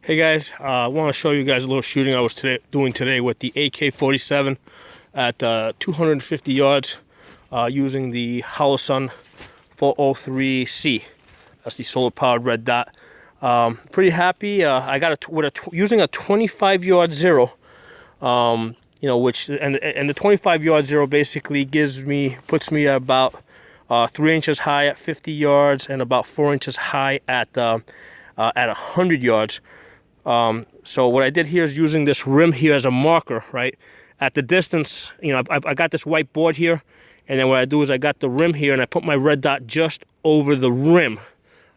Hey guys, I want to show you guys a little shooting I was doing today with the AK-47 at 250 yards using the Holosun 403C. That's the solar-powered red dot. Pretty happy. I got it using a 25-yard zero. Which and the 25-yard zero basically puts me about 3 inches high at 50 yards and about 4 inches high at 100 yards. So what I did here is using this rim here as a marker, right? At the distance, I got this white board here, and then what I do is I got the rim here, and I put my red dot just over the rim.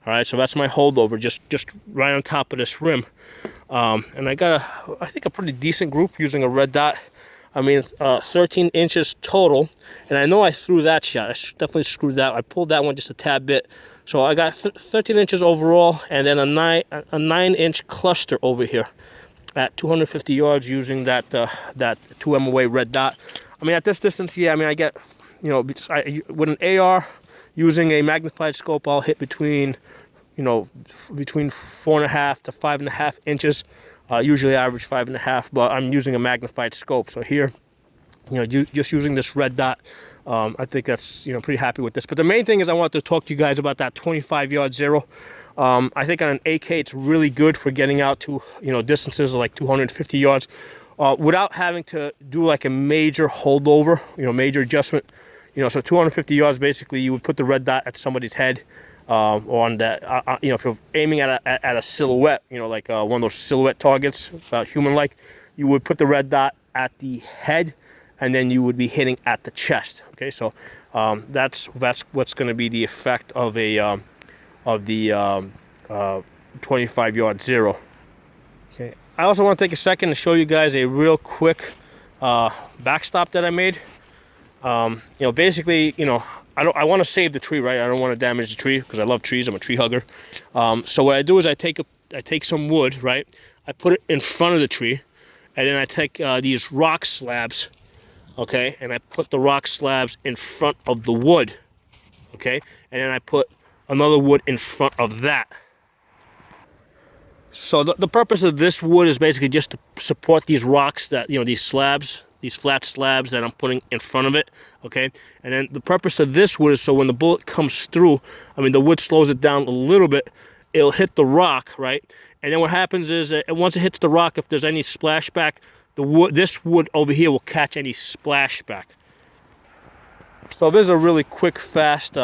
All right, so that's my holdover, just right on top of this rim. And I got I think a pretty decent group using a red dot. I mean, 13 inches total, and I know I threw that shot. I definitely screwed that. I pulled that one just a tad bit. So I got 13 inches overall, and then a 9-inch cluster over here at 250 yards using that 2 MOA red dot. I mean, at this distance, yeah, I mean, I get, with an AR using a magnified scope, I'll hit between 4.5 to 5.5 inches. Usually average 5.5, but I'm using a magnified scope. So here, just using this red dot, I think that's, pretty happy with this. But the main thing is I want to talk to you guys about that 25-yard zero. I think on an AK, it's really good for getting out to, distances of like 250 yards without having to do like a major holdover, major adjustment. So 250 yards, basically, you would put the red dot at somebody's head. On that, if you're aiming at a silhouette, like one of those silhouette targets, human-like, you would put the red dot at the head, and then you would be hitting at the chest. Okay, so that's what's going to be the effect of the 25-yard zero. Okay, I also want to take a second to show you guys a real quick backstop that I made. Basically, I want to save the tree, right? I don't want to damage the tree because I love trees. I'm a tree hugger. So what I do is I take some wood, right? I put it in front of the tree, and then I take these rock slabs, okay? And I put the rock slabs in front of the wood, okay? And then I put another wood in front of that. So the purpose of this wood is basically just to support these rocks that, these slabs, these flat slabs that I'm putting in front of it, okay? And then the purpose of this wood is so when the bullet comes through, the wood slows it down a little bit, it'll hit the rock, right? And then what happens is once it hits the rock, if there's any splashback, this wood over here will catch any splashback. So there's a really quick, fast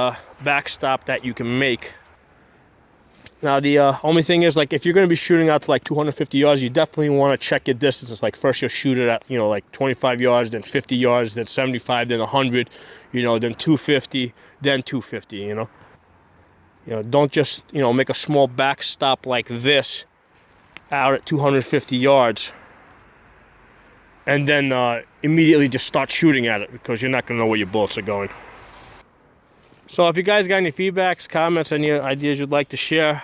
backstop that you can make. Now, the only thing is, like, if you're going to be shooting out to like 250 yards, you definitely want to check your distances. Like, first you'll shoot it at, like 25 yards, then 50 yards, then 75, then 100, then 250, then 250, Don't just, make a small backstop like this out at 250 yards and then immediately just start shooting at it, because you're not going to know where your bullets are going. So if you guys got any feedbacks, comments, any ideas you'd like to share,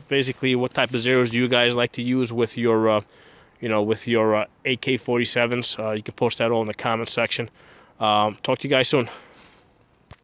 basically what type of zeros do you guys like to use with your, AK-47s? You can post that all in the comment section. Talk to you guys soon.